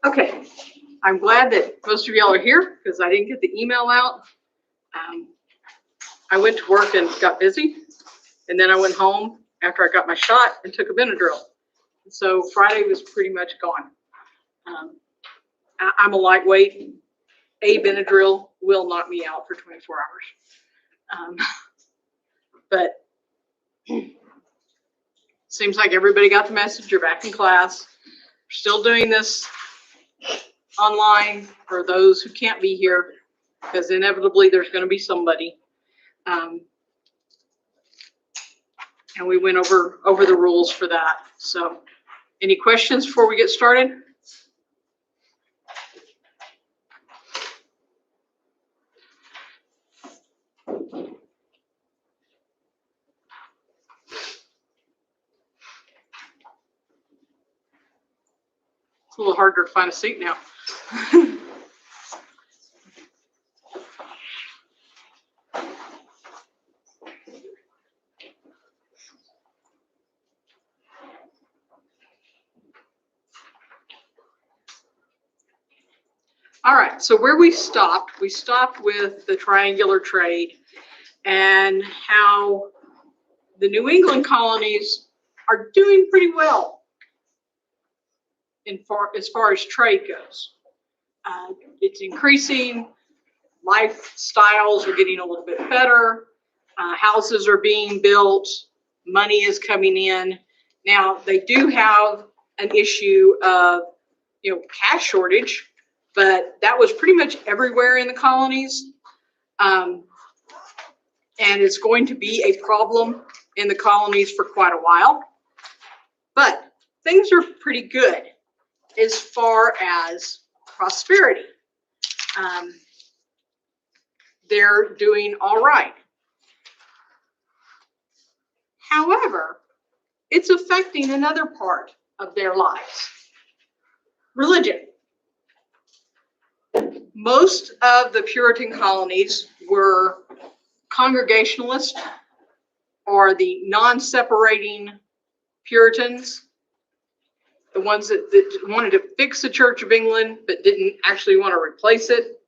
Okay, I'm glad that most of y'all are here because I didn't get the email out. I went to work and got busy, and then I went home after I got my shot and took a Benadryl. So Friday was pretty much gone. I'm a lightweight. A Benadryl will knock me out for 24 hours. But seems like everybody got the message. You're back in class. We're still doing this online for those who can't be here, because inevitably there's going to be somebody. And we went over the rules for that. So any questions before we get started? It's a little harder to find a seat now. All right, so where we stopped with the triangular trade and how the New England colonies are doing pretty well as far as trade goes. It's increasing, lifestyles are getting a little bit better, houses are being built, money is coming in. Now, they do have an issue of, cash shortage, but that was pretty much everywhere in the colonies. And it's going to be a problem in the colonies for quite a while. But things are pretty good as far as prosperity. They're doing all right. However, it's affecting another part of their lives: religion. Most of the Puritan colonies were Congregationalist, or the non-separating Puritans, the ones that wanted to fix the Church of England but didn't actually want to replace it.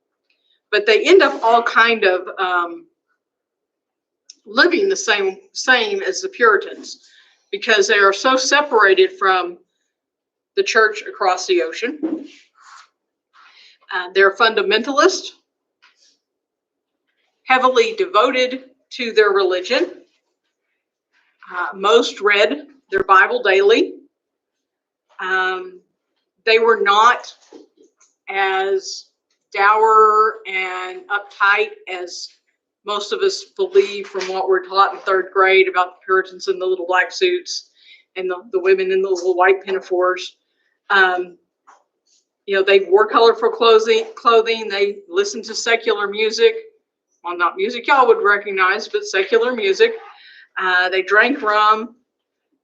But they end up all kind of living the same as the Puritans, because they are so separated from the church across the ocean. They're fundamentalist, heavily devoted to their religion. Most read their Bible daily. They were not as dour and uptight as most of us believe from what we're taught in third grade about the Puritans in the little black suits and the women in the little white pinafores. They wore colorful clothing. They listened to secular music. Well, not music y'all would recognize, but secular music. They drank rum.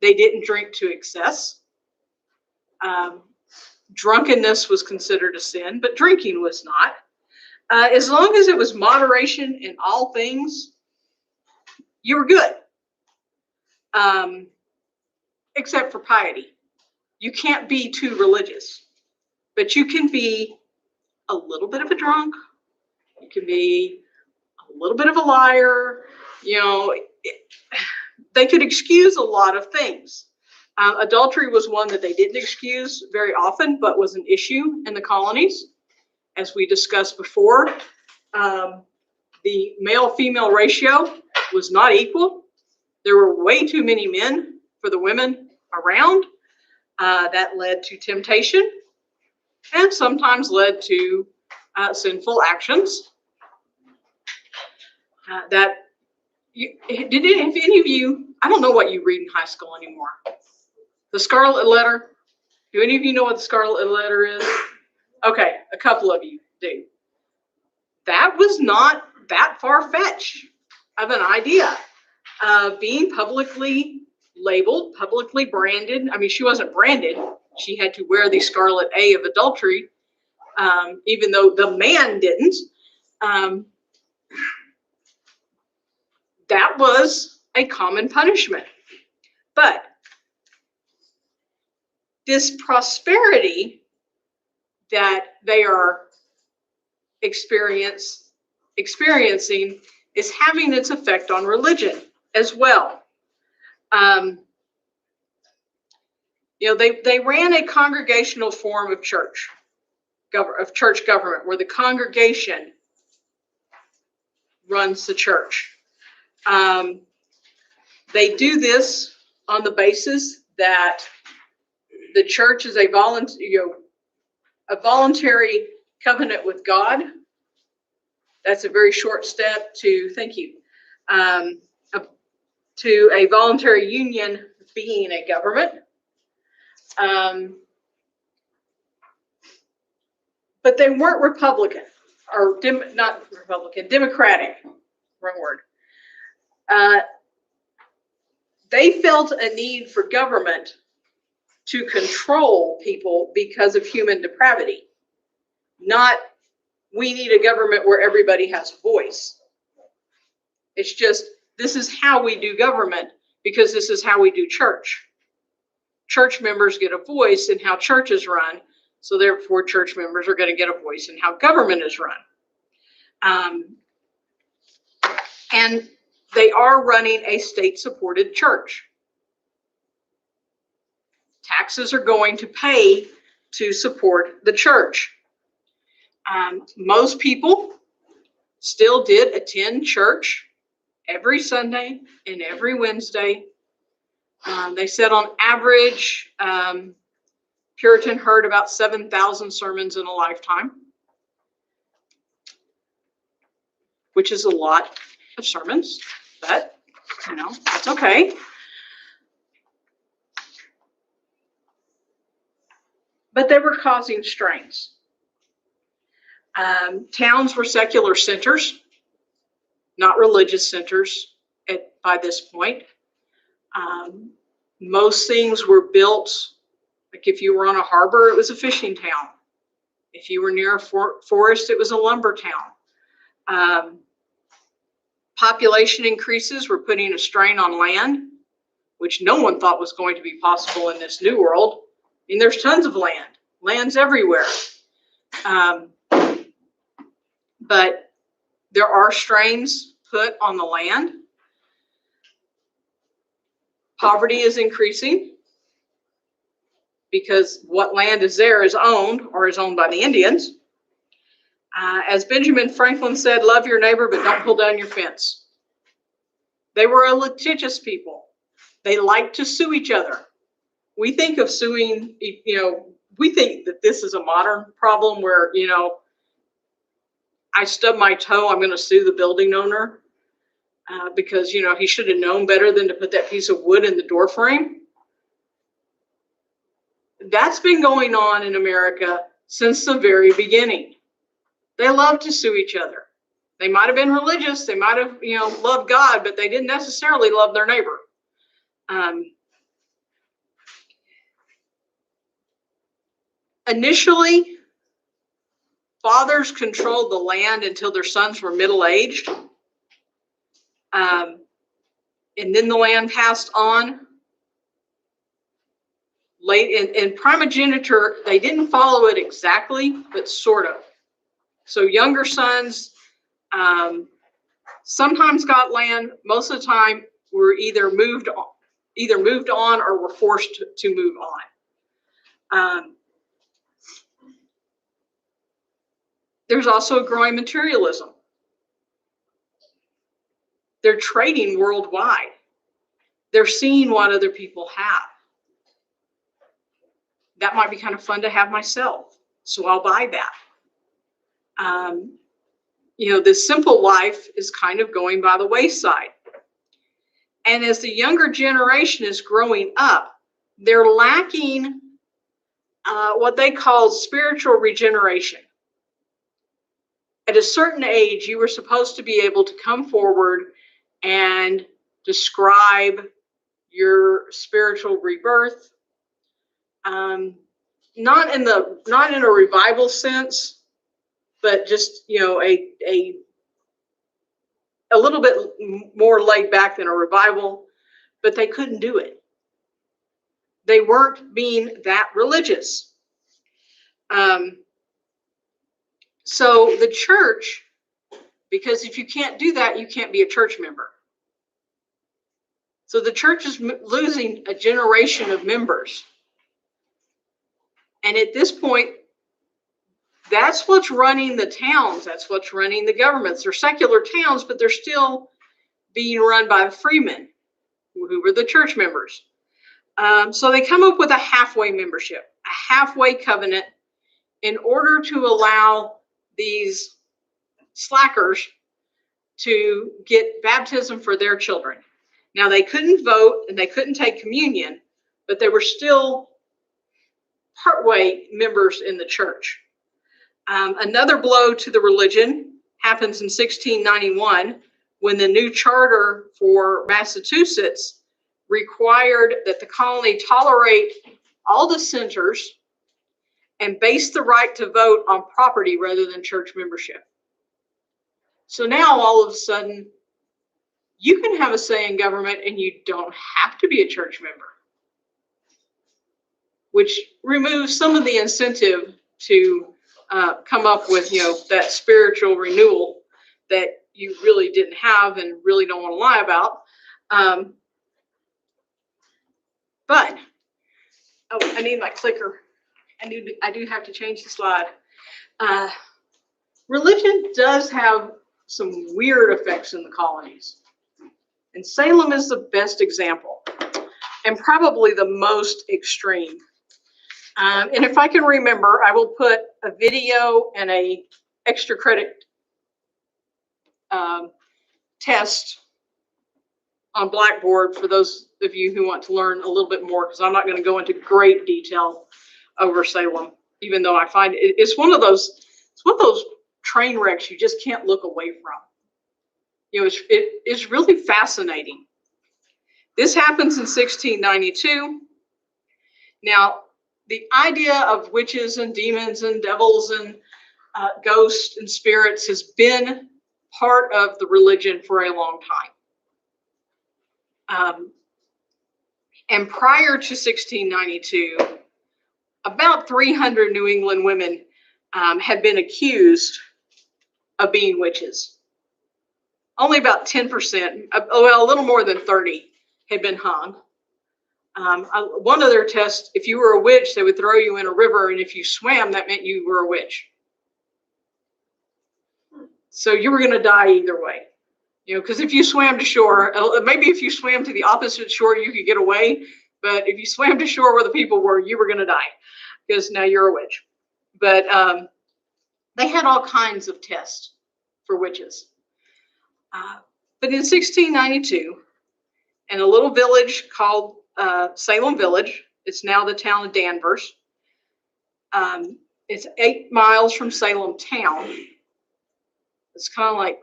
They didn't drink to excess. Drunkenness was considered a sin, but drinking was not. As long as it was moderation in all things, you were good. Except for piety. You can't be too religious, but you can be a little bit of a drunk. You can be a little bit of a liar. They could excuse a lot of things. Adultery was one that they didn't excuse very often, but was an issue in the colonies. As we discussed before, the male-female ratio was not equal. There were way too many men for the women around. That led to temptation and sometimes led to sinful actions. If any of you, I don't know what you read in high school anymore. The Scarlet Letter. Do any of you know what the Scarlet Letter is? Okay, a couple of you do. That was not that far-fetched of an idea. Being publicly labeled, publicly branded. I mean, she wasn't branded. She had to wear the scarlet A of adultery, even though the man didn't. That was a common punishment. But this prosperity that they are experiencing is having its effect on religion as well. They ran a congregational form of church government, where the congregation runs the church. They do this on the basis that the church is a voluntary covenant with God. That's a very short step to, thank you, to a voluntary union being a government. But they weren't Republican, or not Republican, Democratic, wrong word. They felt a need for government to control people because of human depravity. Not, we need a government where everybody has a voice. It's just, this is how we do government because this is how we do church. Church members get a voice in how church is run, so therefore church members are going to get a voice in how government is run. And they are running a state-supported church. Taxes are going to pay to support the church. Most people still did attend church every Sunday and every Wednesday. They said on average, Puritan heard about 7,000 sermons in a lifetime, which is a lot of sermons, but that's okay. But they were causing strains. Towns were secular centers, not religious centers by this point. Most things were built, like if you were on a harbor, it was a fishing town. If you were near a forest, it was a lumber town. Population increases were putting a strain on land, which no one thought was going to be possible in this new world. I mean, there's tons of land. Land's everywhere. But there are strains put on the land. Poverty is increasing because what land is there is owned or is owned by the Indians. As Benjamin Franklin said, love your neighbor, but don't pull down your fence. They were a litigious people. They liked to sue each other. We think of suing, we think that this is a modern problem where, I stub my toe, I'm going to sue the building owner because, he should have known better than to put that piece of wood in the door frame. That's been going on in America since the very beginning. They love to sue each other. They might have been religious. They might have, loved God, but they didn't necessarily love their neighbor. Initially, fathers controlled the land until their sons were middle-aged. And then the land passed on. Late in primogeniture, they didn't follow it exactly, but sort of. So younger sons sometimes got land. Most of the time were either moved on or were forced to move on. There's also growing materialism. They're trading worldwide. They're seeing what other people have. That might be kind of fun to have myself, so I'll buy that. This simple life is kind of going by the wayside. And as the younger generation is growing up, they're lacking what they call spiritual regeneration. At a certain age, you were supposed to be able to come forward and describe your spiritual rebirth, not in a revival sense, but just a little bit more laid back than a revival. But they couldn't do it. They weren't being that religious. So the church, because if you can't do that, you can't be a church member. So the church is losing a generation of members. And at this point, that's what's running the towns. That's what's running the governments. They're secular towns, but they're still being run by the freemen, who were the church members. So they come up with a halfway membership, a halfway covenant, in order to allow these slackers to get baptism for their children. Now, they couldn't vote and they couldn't take communion, but they were still partway members in the church. Another blow to the religion happens in 1691, when the new charter for Massachusetts required that the colony tolerate all dissenters and base the right to vote on property rather than church membership. So now all of a sudden, you can have a say in government and you don't have to be a church member, which removes some of the incentive to come up with, that spiritual renewal that you really didn't have and really don't want to lie about. But I need my clicker. I do have to change the slide. Religion does have some weird effects in the colonies. And Salem is the best example, and probably the most extreme. And if I can remember, I will put a video and a extra credit test on Blackboard for those of you who want to learn a little bit more, because I'm not going to go into great detail over Salem, even though I find it's one of those train wrecks you just can't look away from. It's really fascinating. This happens in 1692. Now, the idea of witches and demons and devils and ghosts and spirits has been part of the religion for a long time. And prior to 1692, about 300 New England women had been accused of being witches. Only about 10%, well, a little more than 30, had been hung. One of their tests, if you were a witch, they would throw you in a river, and if you swam, that meant you were a witch. So you were going to die either way. Because if you swam to shore, maybe if you swam to the opposite shore, you could get away. But if you swam to shore where the people were, you were going to die, because now you're a witch. But they had all kinds of tests for witches. But in 1692, in a little village called Salem Village, it's now the town of Danvers. It's 8 miles from Salem town. It's kind of like,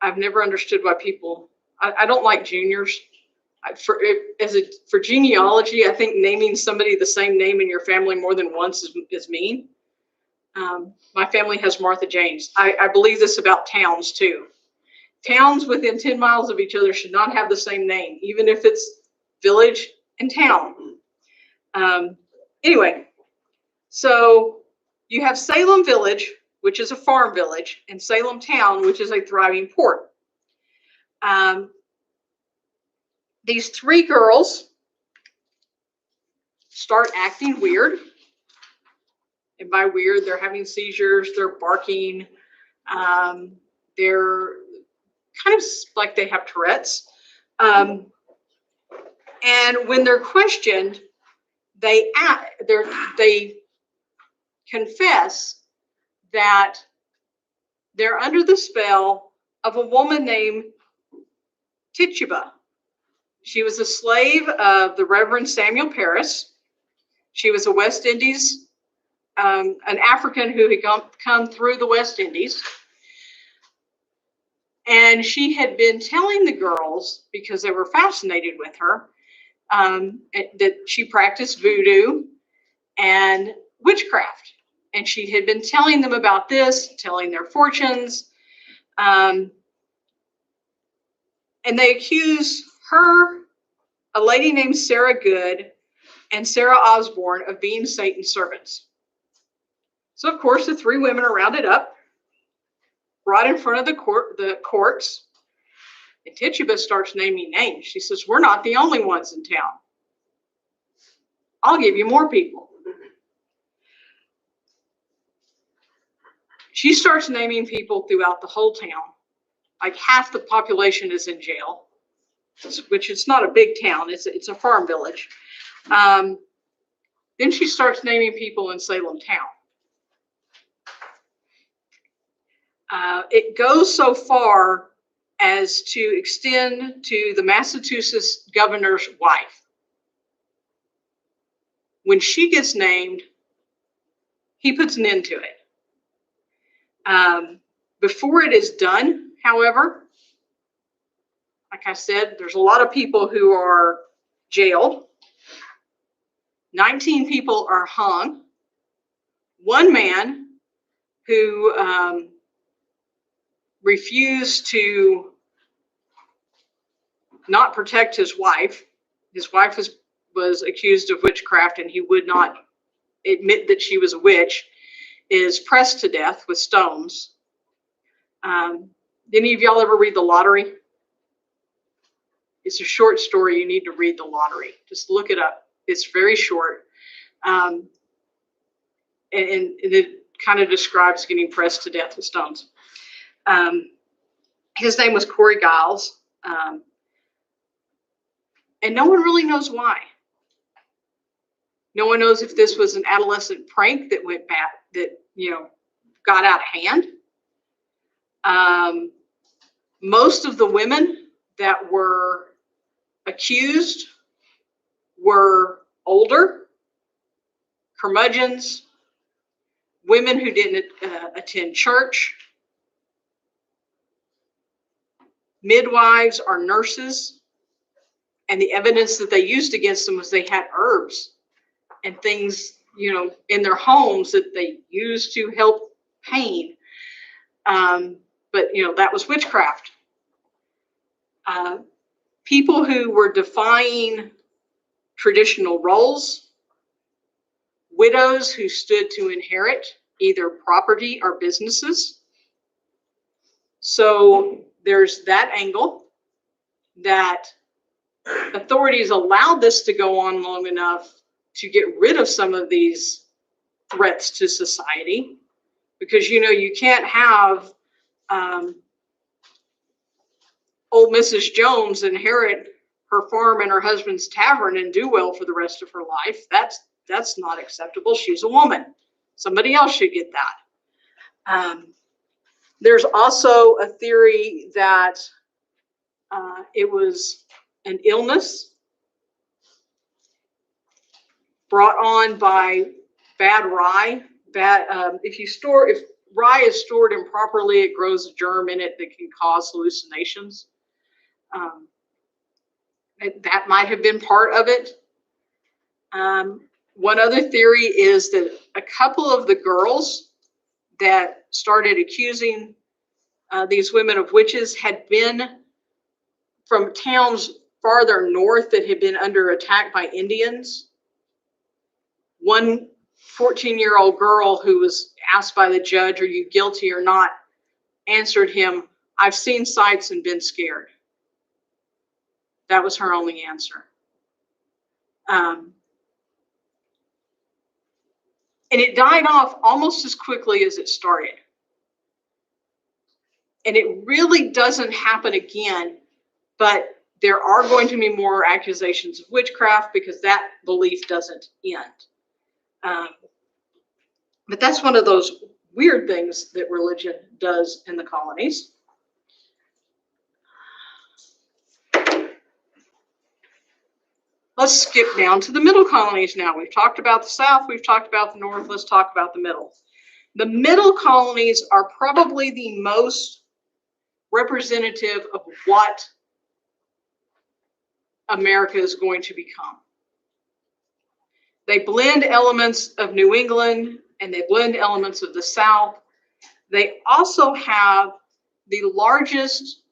I've never understood why people, I don't like juniors. For genealogy, I think naming somebody the same name in your family more than once is mean. My family has Martha James. I believe this about towns too. Towns within 10 miles of each other should not have the same name, even if it's village and town. Anyway, so you have Salem Village, which is a farm village, and Salem Town, which is a thriving port. These 3 girls start acting weird. And by weird, they're having seizures, they're barking, they're kind of like they have Tourette's. And when they're questioned, they confess that they're under the spell of a woman named Tituba. She was a slave of the Reverend Samuel Parris. She was a West Indies, an African who had come through the West Indies. And she had been telling the girls, because they were fascinated with her, that she practiced voodoo and witchcraft. And she had been telling them about this, telling their fortunes. And they accused her, a lady named Sarah Good, and Sarah Osborne of being Satan's servants. So, of course, the three women are rounded up, brought in front of the courts, and Tituba starts naming names. She says, we're not the only ones in town. I'll give you more people. She starts naming people throughout the whole town. Like half the population is in jail, which is not a big town. It's a farm village. Then she starts naming people in Salem town. It goes so far as to extend to the Massachusetts governor's wife. When she gets named, he puts an end to it. Before it is done, however, like I said, there's a lot of people who are jailed. 19 people are hung. One man who refused to not protect his wife. His wife was accused of witchcraft, and he would not admit that she was a witch, is pressed to death with stones. Did any of y'all ever read The Lottery? It's a short story. You need to read The Lottery. Just look it up. It's very short. And it kind of describes getting pressed to death with stones. His name was Corey Giles. And no one really knows why. No one knows if this was an adolescent prank that went bad, that, got out of hand. Most of the women that were accused were older, curmudgeons, women who didn't attend church, midwives or nurses, and the evidence that they used against them was they had herbs and things, in their homes that they used to help pain. But that was witchcraft. People who were defying traditional roles, widows who stood to inherit either property or businesses. So there's that angle, that authorities allowed this to go on long enough to get rid of some of these threats to society, because you can't have old Mrs. Jones inherit her farm and her husband's tavern and do well for the rest of her life. That's not acceptable. She's a woman. Somebody else should get that. There's also a theory that it was an illness brought on by bad rye. If rye is stored improperly, it grows a germ in it that can cause hallucinations. That might have been part of it. One other theory is that a couple of the girls that started accusing these women of witches had been from towns farther north that had been under attack by Indians. One 14-year-old girl who was asked by the judge, "Are you guilty or not?" answered him, "I've seen sights and been scared." That was her only answer. And it died off almost as quickly as it started. And it really doesn't happen again, but there are going to be more accusations of witchcraft because that belief doesn't end. But that's one of those weird things that religion does in the colonies. Let's skip down to the middle colonies now. We've talked about the South, we've talked about the North, let's talk about the middle. The middle colonies are probably the most representative of what America is going to become. They blend elements of New England and they blend elements of the South. They also have the largest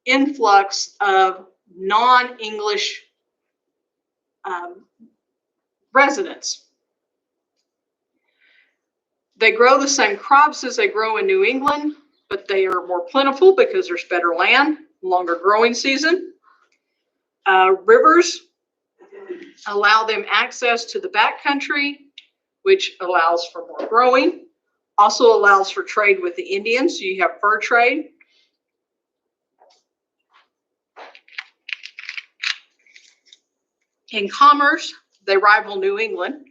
influx of non-English residents. They grow the same crops as they grow in New England, but they are more plentiful because there's better land, longer growing season. Rivers allow them access to the backcountry, which allows for more growing. Also allows for trade with the Indians, so you have fur trade. In commerce, they rival New England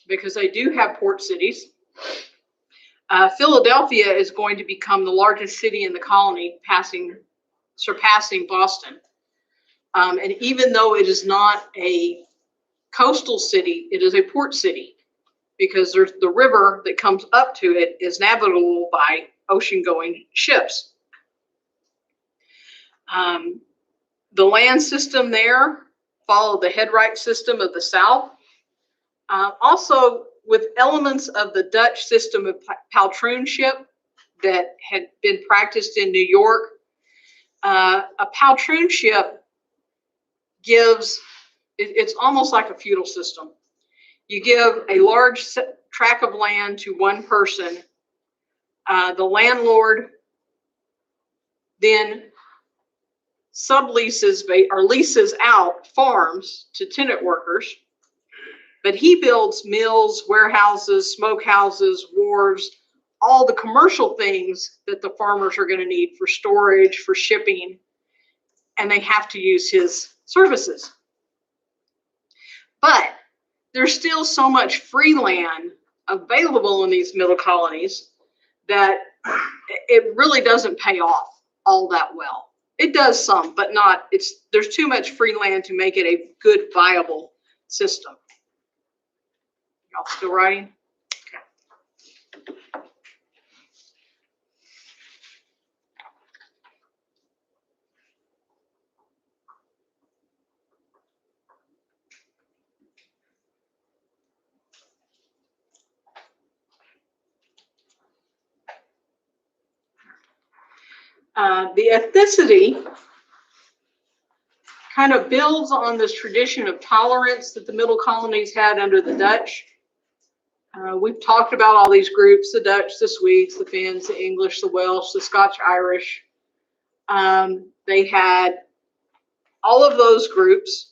because they do have port cities. Philadelphia is going to become the largest city in the colony, surpassing Boston. And even though it is not a coastal city, it is a port city because there's the river that comes up to it is navigable by ocean-going ships. The land system there followed the headright system of the South. Also, with elements of the Dutch system of paltroonship that had been practiced in New York, a paltroonship gives, it's almost like a feudal system. You give a large tract of land to one person. The landlord then subleases or leases out farms to tenant workers, but he builds mills, warehouses, smokehouses, wharves, all the commercial things that the farmers are going to need for storage, for shipping, and they have to use his services. But there's still so much free land available in these middle colonies that it really doesn't pay off all that well. It does some, but not, there's too much free land to make it a good, viable system. Y'all still writing? Okay. The ethnicity kind of builds on this tradition of tolerance that the middle colonies had under the Dutch. We've talked about all these groups, the Dutch, the Swedes, the Finns, the English, the Welsh, the Scotch-Irish. They had all of those groups.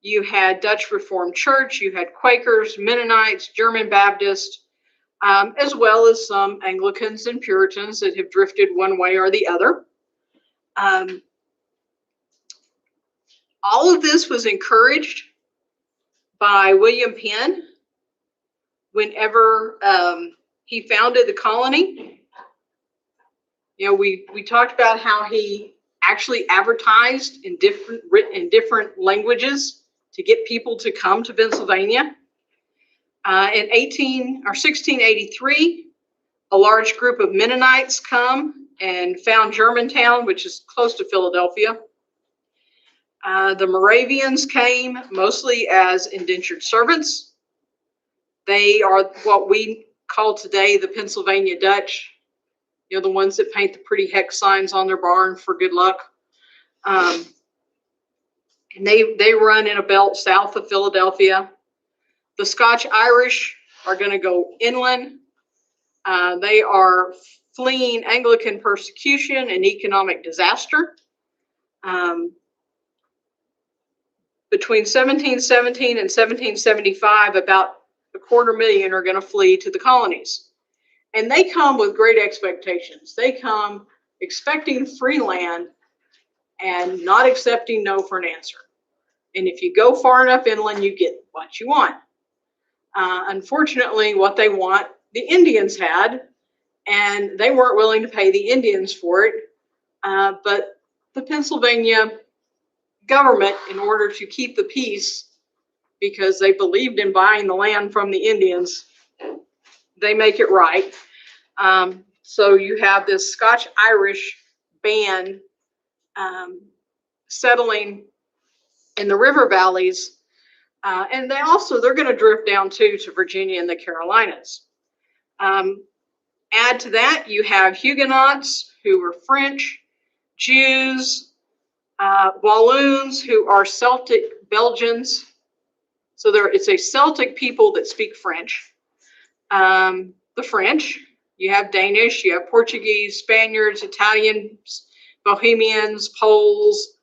You had Dutch Reformed Church, you had Quakers, Mennonites, German Baptists, as well as some Anglicans and Puritans that have drifted one way or the other. All of this was encouraged by William Penn whenever he founded the colony. You know, we talked about how he actually advertised in different languages to get people to come to Pennsylvania. In 1683, a large group of Mennonites come and found Germantown, which is close to Philadelphia. The Moravians came mostly as indentured servants. They are what we call today the Pennsylvania Dutch. You know, the ones that paint the pretty hex signs on their barn for good luck. And they run in a belt south of Philadelphia. The Scotch-Irish are going to go inland. They are fleeing Anglican persecution and economic disaster. Between 1717 and 1775, about 250,000 are going to flee to the colonies. And they come with great expectations. They come expecting free land and not accepting no for an answer. And if you go far enough inland, you get what you want. Unfortunately, what they want, the Indians had, and they weren't willing to pay the Indians for it. But the Pennsylvania government, in order to keep the peace, because they believed in buying the land from the Indians, they make it right. So you have this Scotch-Irish band settling in the river valleys. And they're going to drift down too to Virginia and the Carolinas. Add to that, you have Huguenots who were French, Jews, Walloons who are Celtic Belgians. So it's a Celtic people that speak French. The French, you have Danish, you have Portuguese, Spaniards, Italians, Bohemians, Poles.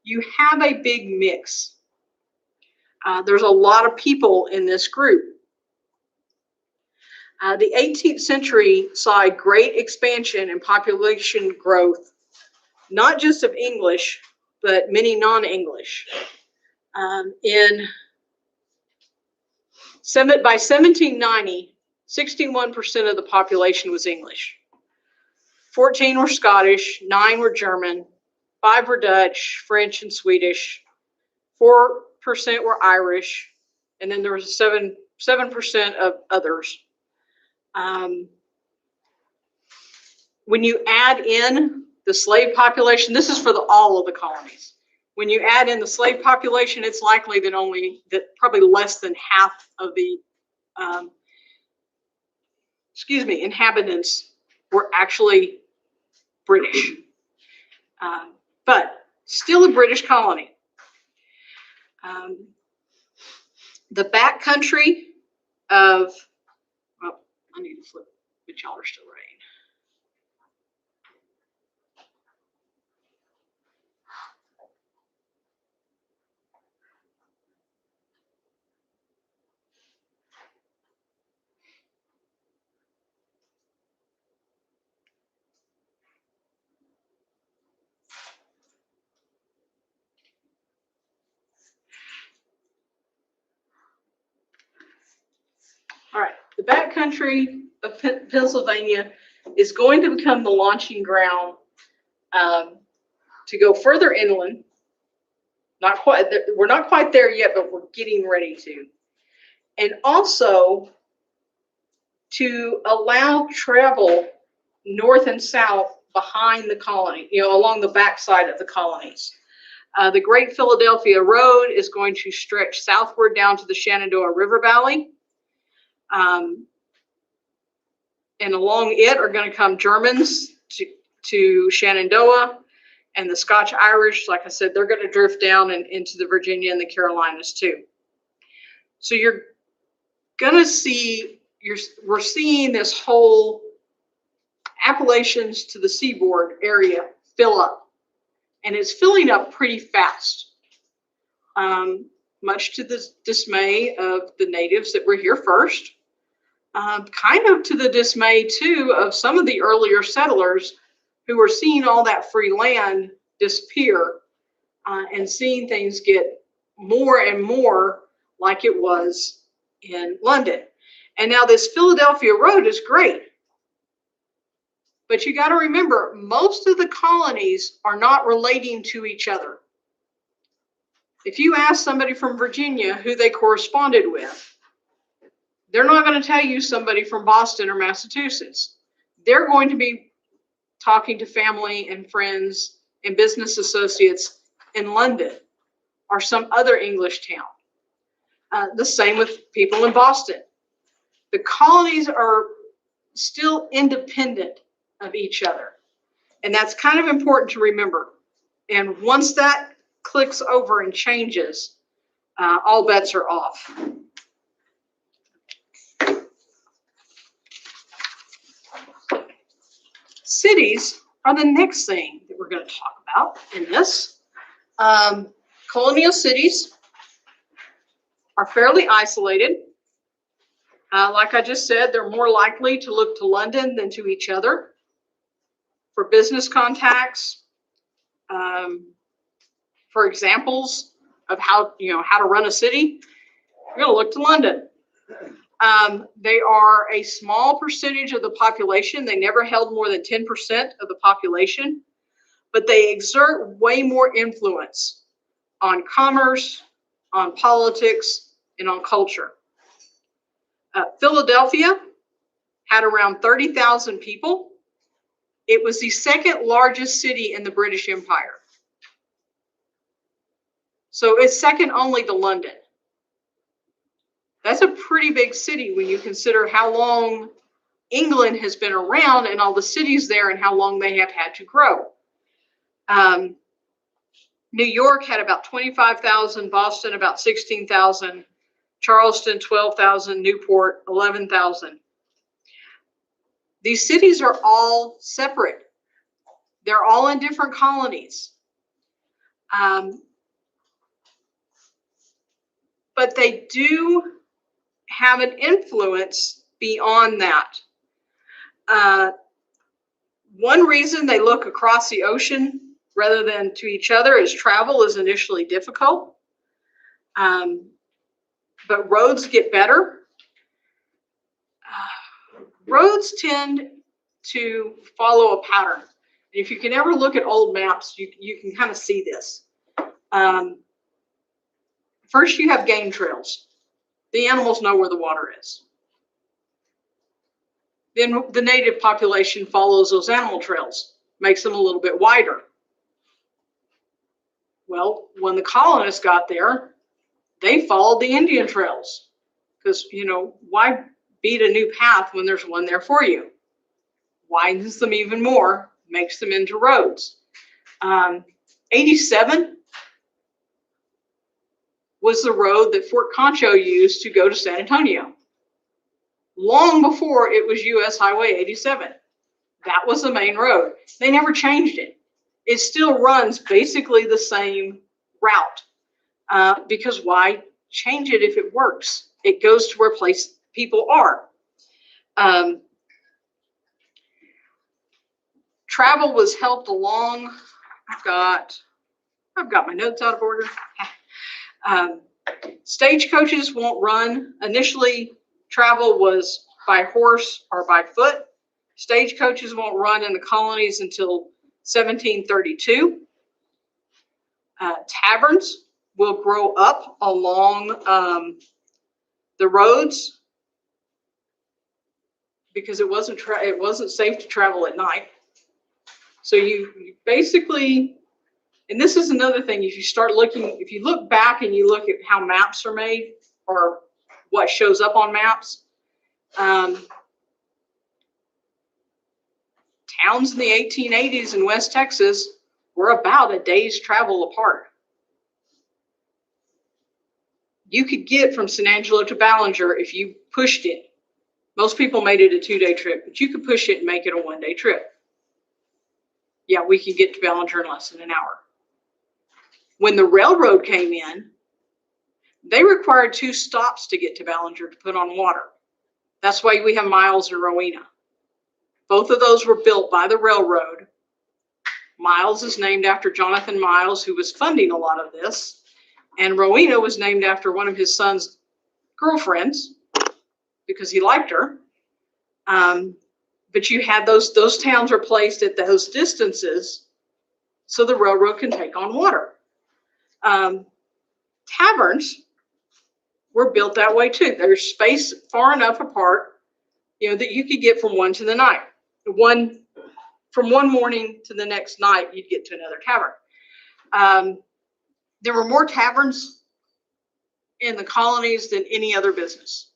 You have a big mix. There's a lot of people in this group. The 18th century saw a great expansion in population growth, not just of English, but many non-English. By 1790, 61% of the population was English. 14 were Scottish, 9 were German, 5 were Dutch, French, and Swedish. 4% were Irish, and then there was 7% of others. When you add in the slave population, this is for all of the colonies. When you add in the slave population, it's likely that probably less than half of the inhabitants were actually British, but still a British colony. The back country of, well, I need to flip it, but y'all are still writing. All right, the back country of Pennsylvania is going to become the launching ground to go further inland. We're not quite there yet, but we're getting ready to. And also to allow travel north and south behind the colony, along the backside of the colonies. The Great Philadelphia Road is going to stretch southward down to the Shenandoah River Valley. And along it are going to come Germans to Shenandoah, and the Scotch-Irish, like I said, they're going to drift down into the Virginia and the Carolinas too. So you're going to see, we're seeing this whole Appalachians to the seaboard area fill up, and it's filling up pretty fast, much to the dismay of the natives that were here first. Kind of to the dismay, too, of some of the earlier settlers who were seeing all that free land disappear and seeing things get more and more like it was in London. And now this Philadelphia Road is great. But you got to remember, most of the colonies are not relating to each other. If you ask somebody from Virginia who they corresponded with, they're not going to tell you somebody from Boston or Massachusetts. They're going to be talking to family and friends and business associates in London or some other English town. The same with people in Boston. The colonies are still independent of each other. And that's kind of important to remember. And once that clicks over and changes, all bets are off. Cities are the next thing that we're going to talk about in this. Colonial cities are fairly isolated. Like I just said, they're more likely to look to London than to each other for business contacts, for examples of how to run a city. You're going to look to London. They are a small percentage of the population. They never held more than 10% of the population, but they exert way more influence on commerce, on politics, and on culture. Philadelphia had around 30,000 people. It was the second largest city in the British Empire. So it's second only to London. That's a pretty big city when you consider how long England has been around and all the cities there and how long they have had to grow. New York had about 25,000, Boston about 16,000, Charleston 12,000, Newport 11,000. These cities are all separate. They're all in different colonies. But they do have an influence beyond that. One reason they look across the ocean rather than to each other is travel is initially difficult. But roads get better. Roads tend to follow a pattern. If you can ever look at old maps, you can kind of see this. First, you have game trails. The animals know where the water is. Then the native population follows those animal trails, makes them a little bit wider. Well, when the colonists got there, they followed the Indian trails because, you know, why beat a new path when there's one there for you? Widens them even more, makes them into roads. 87 was the road that Fort Concho used to go to San Antonio. Long before it was US Highway 87. That was the main road. They never changed it. It still runs basically the same route. Because why change it if it works? It goes to where people are. Travel was helped along. I've got my notes out of order. Stagecoaches won't run. Initially, travel was by horse or by foot. Stagecoaches won't run in the colonies until 1732. Taverns will grow up along the roads because it wasn't safe to travel at night. So you basically, and this is another thing, if you look back and you look at how maps are made or what shows up on maps, towns in the 1880s in West Texas were about a day's travel apart. You could get from San Angelo to Ballinger if you pushed it. Most people made it a 2-day trip, but you could push it and make it a 1-day trip. Yeah, we could get to Ballinger in less than an hour. When the railroad came in, they required 2 stops to get to Ballinger to put on water. That's why we have Miles and Rowena. Both of those were built by the railroad. Miles is named after Jonathan Miles, who was funding a lot of this. And Rowena was named after one of his son's girlfriends because he liked her. But you had those towns were placed at those distances so the railroad can take on water. Taverns were built that way too. There's space far enough apart, you know, that you could get from one to the night. From one morning to the next night, you'd get to another tavern. There were more taverns in the colonies than any other business.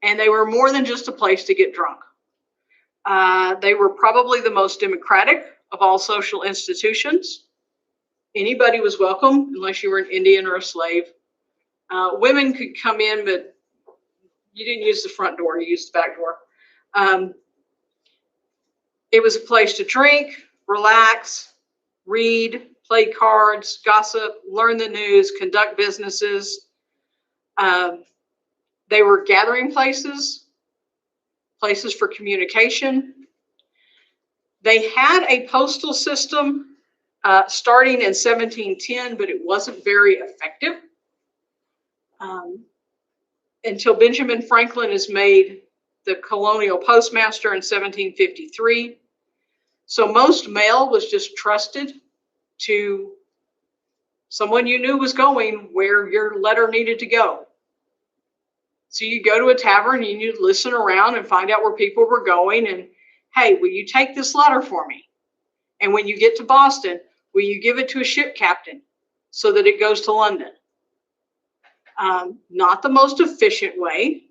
And they were more than just a place to get drunk. They were probably the most democratic of all social institutions. Anybody was welcome, unless you were an Indian or a slave. Women could come in, but you didn't use the front door, you used the back door. It was a place to drink, relax, read, play cards, gossip, learn the news, conduct businesses. They were gathering places for communication. They had a postal system starting in 1710, but it wasn't very effective. until Benjamin Franklin is made the colonial postmaster in 1753. So most mail was just trusted to someone you knew was going where your letter needed to go. So you go to a tavern and you listen around and find out where people were going, and hey, will you take this letter for me? And when you get to Boston, will you give it to a ship captain so that it goes to London? Not the most efficient way,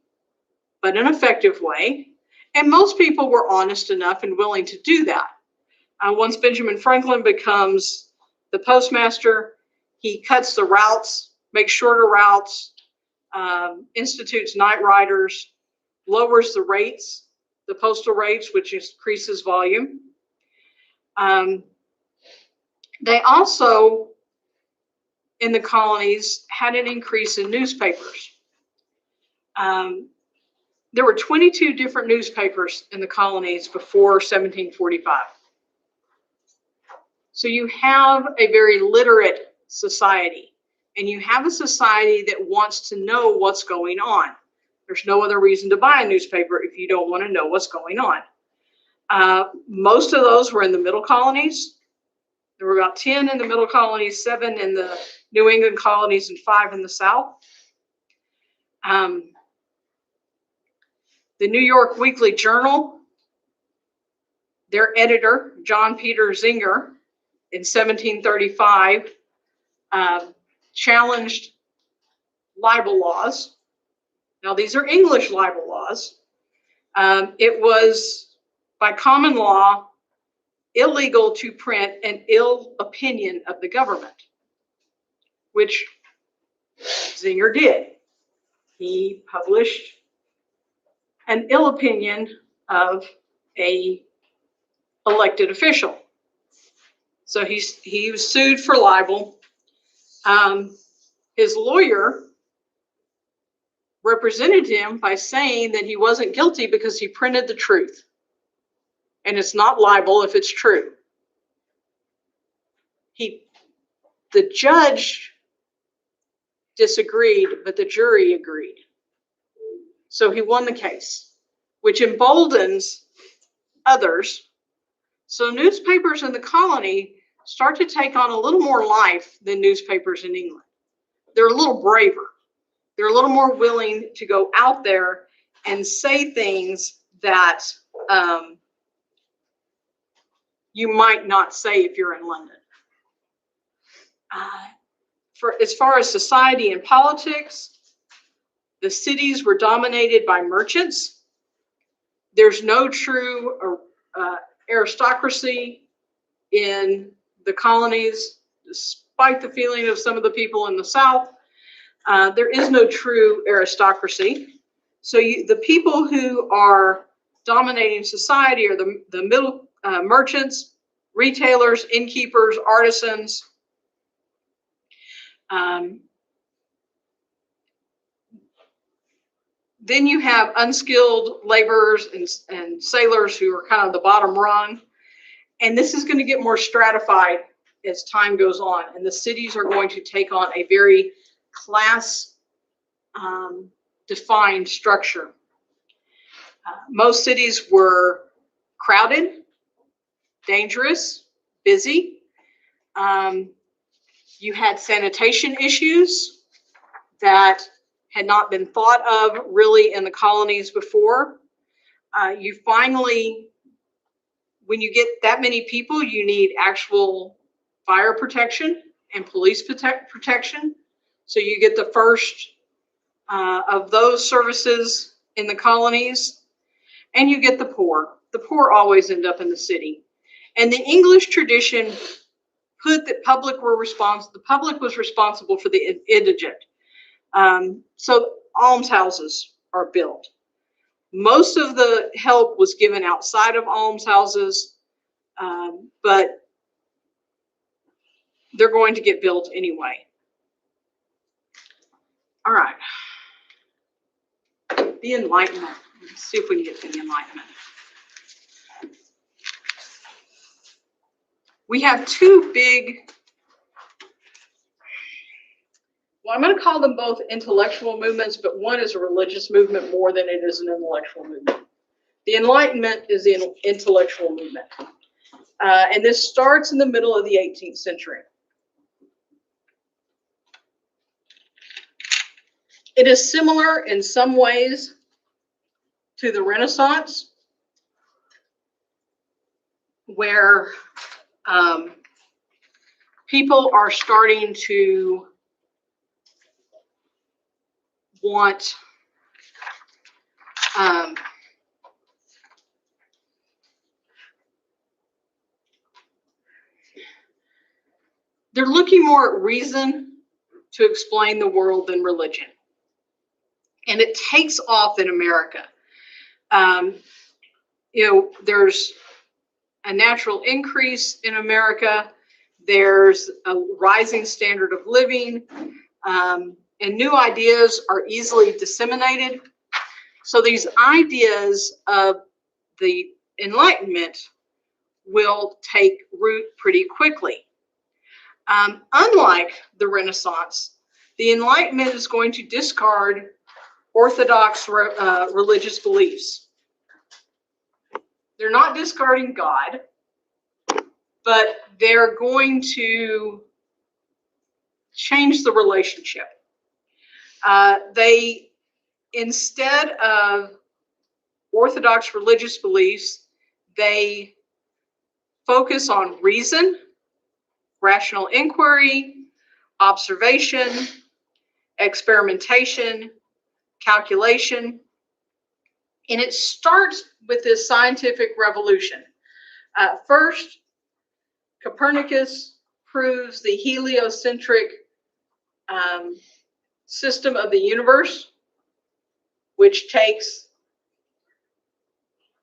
but an effective way. And most people were honest enough and willing to do that. Once Benjamin Franklin becomes the postmaster, he cuts the routes, makes shorter routes, institutes night riders, lowers the rates, the postal rates, which increases volume. They also, in the colonies, had an increase in newspapers. There were 22 different newspapers in the colonies before 1745. So you have a very literate society, and you have a society that wants to know what's going on. There's no other reason to buy a newspaper if you don't want to know what's going on. Most of those were in the middle colonies. There were about 10 in the middle colonies, 7 in the New England colonies, and 5 in the South. The New York Weekly Journal, their editor, John Peter Zenger, in 1735, challenged libel laws. Now, these are English libel laws. It was, by common law, illegal to print an ill opinion of the government, which Zenger did. He published an ill opinion of a elected official. So he was sued for libel. His lawyer represented him by saying that he wasn't guilty because he printed the truth. And it's not libel if it's true. The judge disagreed, but the jury agreed. So he won the case, which emboldens others. So newspapers in the colony start to take on a little more life than newspapers in England. They're a little braver. They're a little more willing to go out there and say things that you might not say if you're in London. As far as society and politics, the cities were dominated by merchants. There's no true aristocracy in the colonies, despite the feeling of some of the people in the South. There is no true aristocracy. So the people who are dominating society are the middle merchants, retailers, innkeepers, artisans. Then you have unskilled laborers and sailors who are kind of the bottom rung. And this is going to get more stratified as time goes on. And the cities are going to take on a very class defined structure. Most cities were crowded, dangerous, busy. You had sanitation issues that had not been thought of really in the colonies before. You finally, when you get that many people, you need actual fire protection and police protection. So you get the first of those services in the colonies, and you get the poor. The poor always end up in the city. And the English tradition put that the public was responsible for the indigent. So almshouses are built. Most of the help was given outside of almshouses, but they're going to get built anyway. All right. The Enlightenment. Let's see if we can get to the Enlightenment. well, I'm going to call them both intellectual movements, but one is a religious movement more than it is an intellectual movement. The Enlightenment is the intellectual movement. And this starts in the middle of the 18th century. It is similar in some ways to the Renaissance, where people are starting to want they're looking more at reason to explain the world than religion. And it takes off in America. There's a natural increase in America. There's a rising standard of living, and new ideas are easily disseminated. So these ideas of the Enlightenment will take root pretty quickly. Unlike the Renaissance, the Enlightenment is going to discard orthodox religious beliefs. They're not discarding God, but they're going to change the relationship. They, instead of orthodox religious beliefs, they focus on reason, rational inquiry, observation, experimentation, calculation. And it starts with this scientific revolution. First, Copernicus proves the heliocentric system of the universe, which takes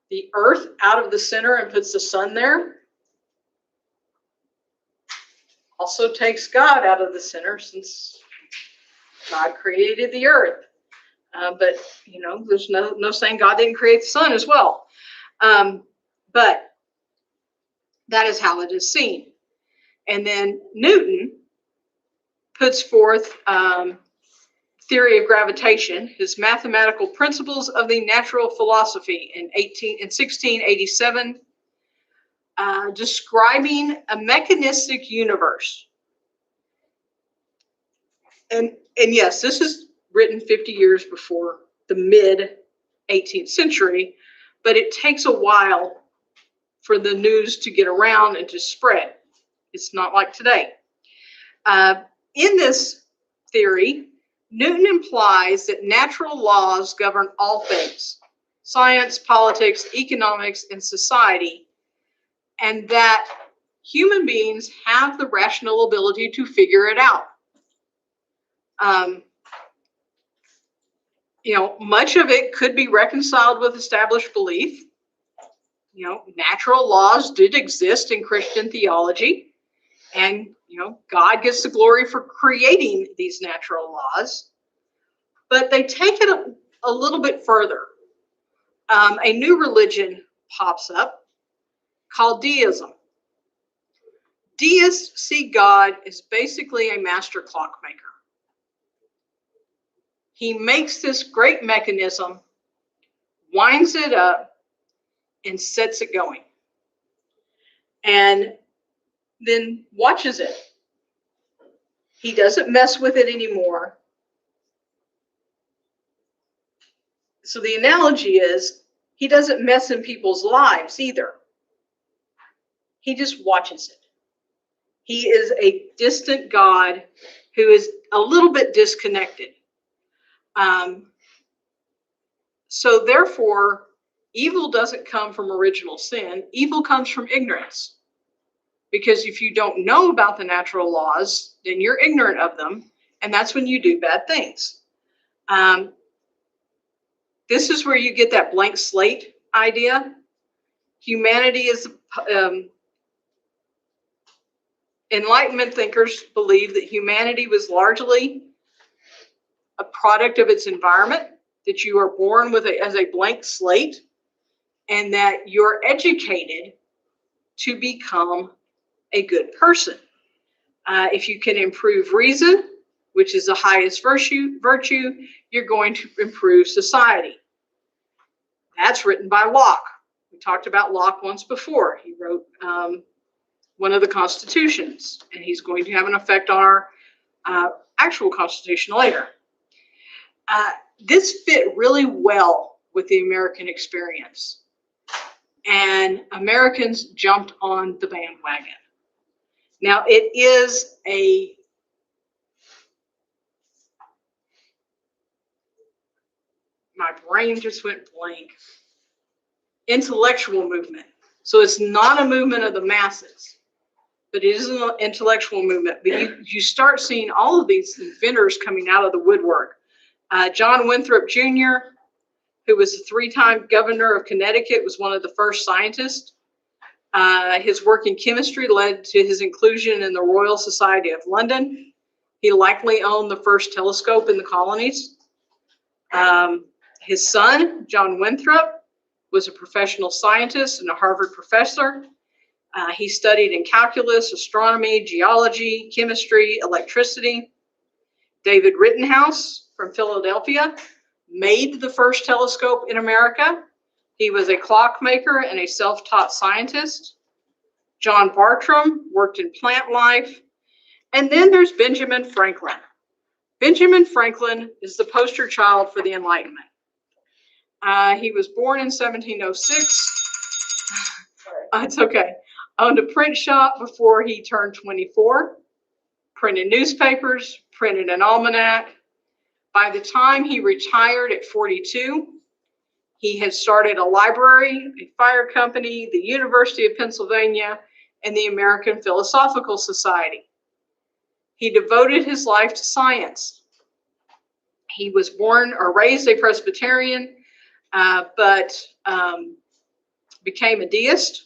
the Earth out of the center and puts the sun there. Also takes God out of the center, since God created the Earth. But, there's no saying God didn't create the sun as well. But that is how it is seen. And then Newton puts forth theory of gravitation, his mathematical principles of the natural philosophy in 1687, describing a mechanistic universe. And yes, this is written 50 years before the mid 18th century, but it takes a while for the news to get around and to spread. It's not like today. In this theory, Newton implies that natural laws govern all things: science, politics, economics, and society, and that human beings have the rational ability to figure it out. Much of it could be reconciled with established belief. Natural laws did exist in Christian theology, and, God gets the glory for creating these natural laws. But they take it a little bit further. A new religion pops up called deism. Deists see God as basically a master clockmaker. He makes this great mechanism, winds it up, and sets it going. And then watches it. He doesn't mess with it anymore. So the analogy is, he doesn't mess in people's lives either. He just watches it. He is a distant God who is a little bit disconnected. So therefore, evil doesn't come from original sin. Evil comes from ignorance. Because if you don't know about the natural laws, then you're ignorant of them, and that's when you do bad things. This is where you get that blank slate idea. Humanity is, Enlightenment thinkers believe that humanity was largely a product of its environment, that you are born with as a blank slate, and that you're educated to become a good person. If you can improve reason, which is the highest virtue, you're going to improve society. That's written by Locke. We talked about Locke once before. He wrote one of the constitutions, and he's going to have an effect on our actual constitution later. This fit really well with the American experience, and Americans jumped on the bandwagon. Now, it is my brain just went blank. Intellectual movement. So it's not a movement of the masses, but it is an intellectual movement. But you start seeing all of these inventors coming out of the woodwork. John Winthrop Jr., who was a 3-time governor of Connecticut, was one of the first scientists. His work in chemistry led to his inclusion in the Royal Society of London. He likely owned the first telescope in the colonies. His son, John Winthrop, was a professional scientist and a Harvard professor. He studied in calculus, astronomy, geology, chemistry, electricity. David Rittenhouse from Philadelphia made the first telescope in America. He was a clockmaker and a self-taught scientist. John Bartram worked in plant life. And then there's Benjamin Franklin. Benjamin Franklin is the poster child for the Enlightenment. He was born in 1706. It's okay. Owned a print shop before he turned 24. Printed newspapers, printed an almanac. By the time he retired at 42, he had started a library, a fire company, the University of Pennsylvania, and the American Philosophical Society. He devoted his life to science. He was born or raised a Presbyterian, but became a deist.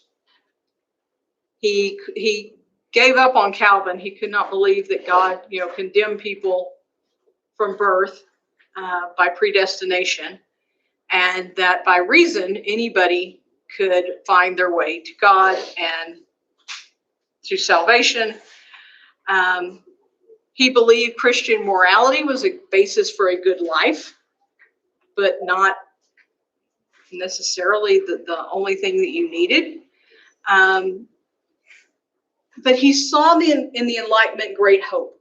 He gave up on Calvin. He could not believe that God, condemned people from birth by predestination, and that by reason anybody could find their way to God and to salvation. He believed Christian morality was a basis for a good life, but not necessarily the only thing that you needed. But he saw in the Enlightenment great hope.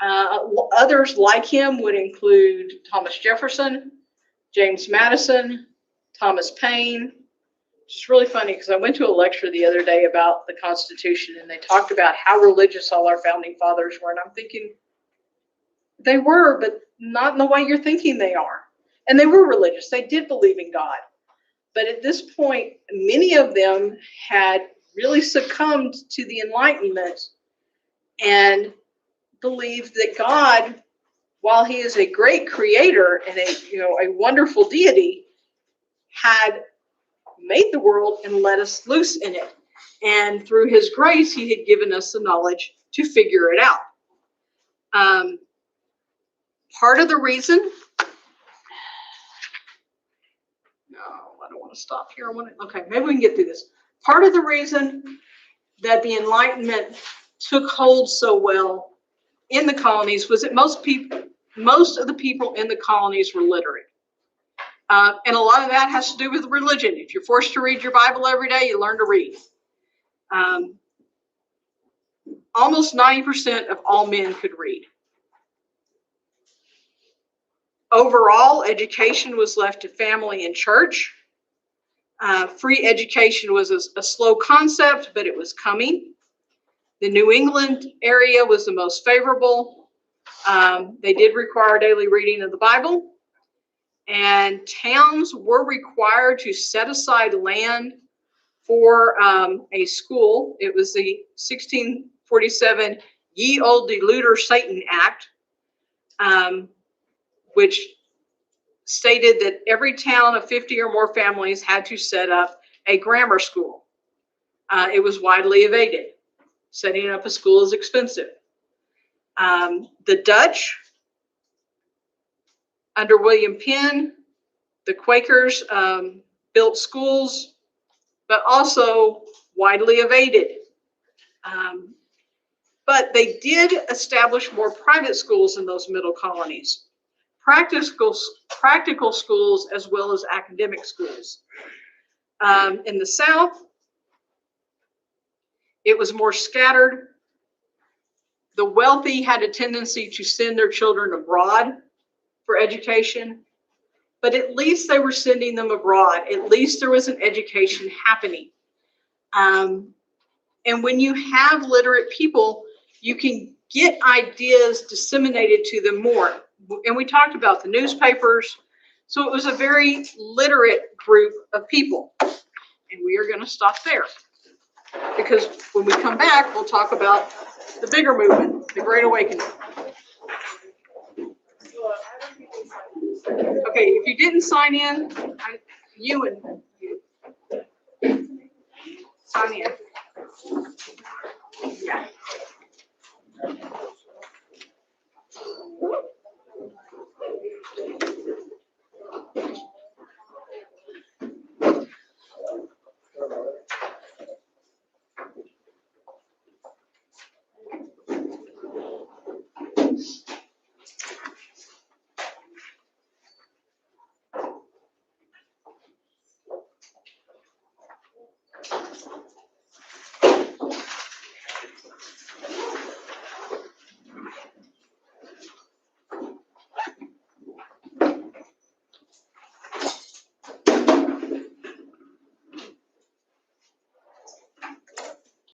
Others like him would include Thomas Jefferson, James Madison, Thomas Paine. It's really funny because I went to a lecture the other day about the Constitution, and they talked about how religious all our founding fathers were. And I'm thinking, they were, but not in the way you're thinking they are. And they were religious. They did believe in God. But at this point, many of them had really succumbed to the Enlightenment and believed that God, while he is a great creator and a wonderful deity, had made the world and let us loose in it. And through his grace, he had given us the knowledge to figure it out. Part of the reason, no, I don't want to stop here. Okay, maybe we can get through this. Part of the reason that the Enlightenment took hold so well in the colonies was that most of the people in the colonies were literate. And a lot of that has to do with religion. If you're forced to read your Bible every day, you learn to read. Almost 90% of all men could read. Overall, education was left to family and church. Free education was a slow concept, but it was coming. The New England area was the most favorable. They did require daily reading of the Bible. And towns were required to set aside land for a school. It was the 1647 Ye Olde Deluder Satan Act, which stated that every town of 50 or more families had to set up a grammar school. It was widely evaded. Setting up a school is expensive. The Dutch, under William Penn, the Quakers built schools, but also widely evaded. But they did establish more private schools in those middle colonies, practical schools as well as academic schools. In the South, it was more scattered. The wealthy had a tendency to send their children abroad for education, but at least they were sending them abroad. At least there was an education happening. And when you have literate people, you can get ideas disseminated to them more. And we talked about the newspapers. So it was a very literate group of people. And we are going to stop there, because when we come back, we'll talk about the bigger movement, the Great Awakening. Okay, if you didn't sign in, you sign in. Yeah.